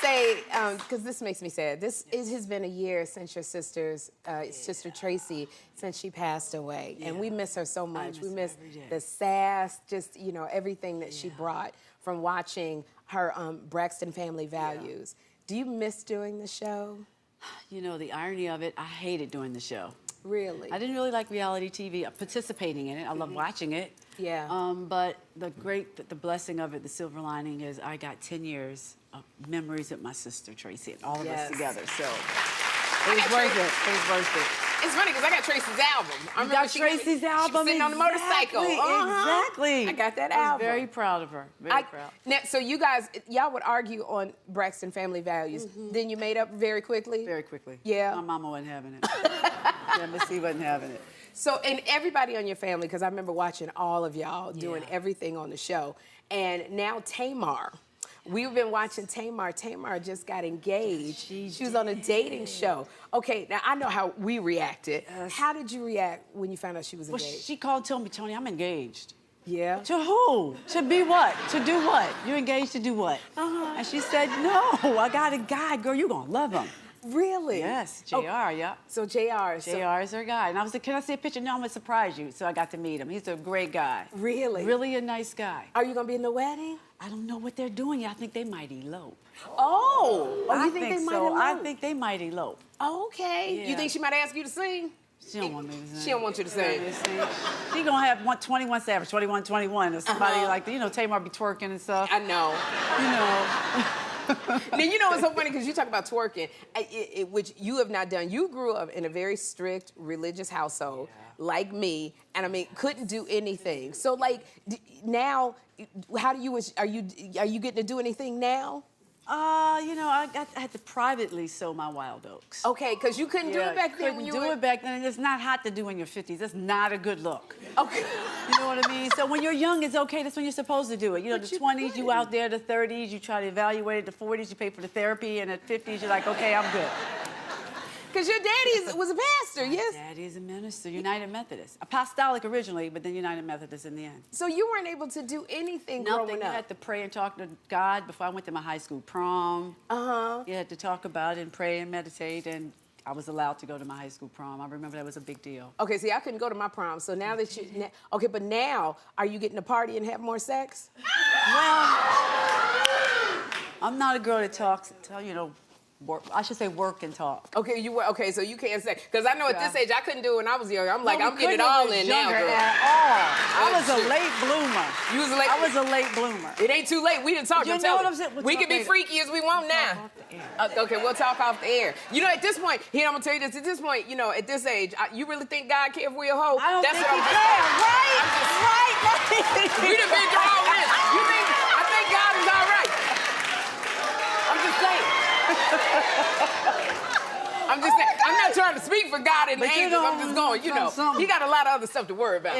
say, because this makes me sad, it has been a year since your sister's, Sister Tracy, since she passed away. And we miss her so much. We miss the sass, just, you know, everything that she brought from watching her Braxton Family Values. Do you miss doing the show? You know, the irony of it, I hated doing the show. Really? I didn't really like reality TV, participating in it. I love watching it. Yeah. But the blessing of it, the silver lining is I got 10 years of memories with my sister Tracy and all of us together. So it was worth it. It was worth it. It's funny because I got Tracy's album. You got Tracy's album? She was sitting on the motorcycle. Exactly. I got that album. album. I was very proud of her. Very proud. Now, so you guys, y'all would argue on Braxton Family Values. Then you made up very quickly? Very quickly. Yeah. My mama wasn't having it. Yeah, Miss C wasn't having it. So, and everybody on your family, because I remember watching all of y'all doing everything on the show. And now Tamar. We've been watching Tamar. Tamar just got engaged. She was on a dating show. Okay, now I know how we reacted. How did you react when you found out she was engaged? Well, she called and told me, Toni, I'm engaged. Yeah? To who? To be what? To do what? You're engaged to do what? And she said, no, I got a guy. Girl, you're going to love him. Really? Yes, JR, yeah. So JR. JR is her guy. And I was like, can I see a picture? No, I'm going to surprise you. So I got to meet him. He's a great guy. Really? Really a nice guy. Are you going to be in the wedding? I don't know what they're doing yet. I think they might elope. Oh, I you think they might so. elope? I think they might elope. Oh, okay. Yeah. You think she might ask you to sing? She don't want me to sing. She don't want you to sing. She gonna have 21 Savage, 21, 21, or somebody like, you know, Tamar be twerking and stuff. I know. You know. Now, you know, it's so funny because you talk about twerking, which you have not done. You grew up in a very strict religious household, like me, and I mean, couldn't do anything. So, like, now, how do you, are you getting to do anything now? You know, I had to privately sow my wild oaks. Okay, because you couldn't do it back then when you were... Couldn't do it back then. It's not hot to do in your 50s. That's not a good look. Okay. You know what I mean? So when you're young, it's okay. That's when you're supposed to do it. You know, the 20s, you out there, the 30s, you try to evaluate it. The 40s, you pay for the therapy. And at 50s, you're like, okay, I'm good. Because your daddy was a pastor, yes? My daddy is a minister, United Methodist. Apostolic originally, but then United Methodist in the end. So you weren't able to do anything growing up? I had to pray and talk to God before I went to my high school prom. You had to talk about it and pray and meditate, and I was allowed to go to my high school prom. I remember that was a big deal. Okay, see, I couldn't go to my prom, so now that you... Okay, but now, are you getting to party and have more sex? Well, I'm not a girl that talks, you know, I should say work and talk. Okay, okay, so you can't say, because I know at this age, I couldn't do it when I was young. I'm like, I'm getting it all in now, girl. At all. I was a late bloomer. You was a late... I was a late bloomer. It ain't too late. We didn't talk. You know what I'm saying? We can be freaky as we want now. Okay, we'll talk off the air. You know, at this point, I'm gonna tell you this. At this point, you know, at this age, you really think God cares if we a hoe? I don't think he cares. Right? We done been through all this. I think God is all right. I'm just saying. I'm just saying. I'm not trying to speak for God and the angels. I'm just going, you know, he got a lot of other stuff to worry about.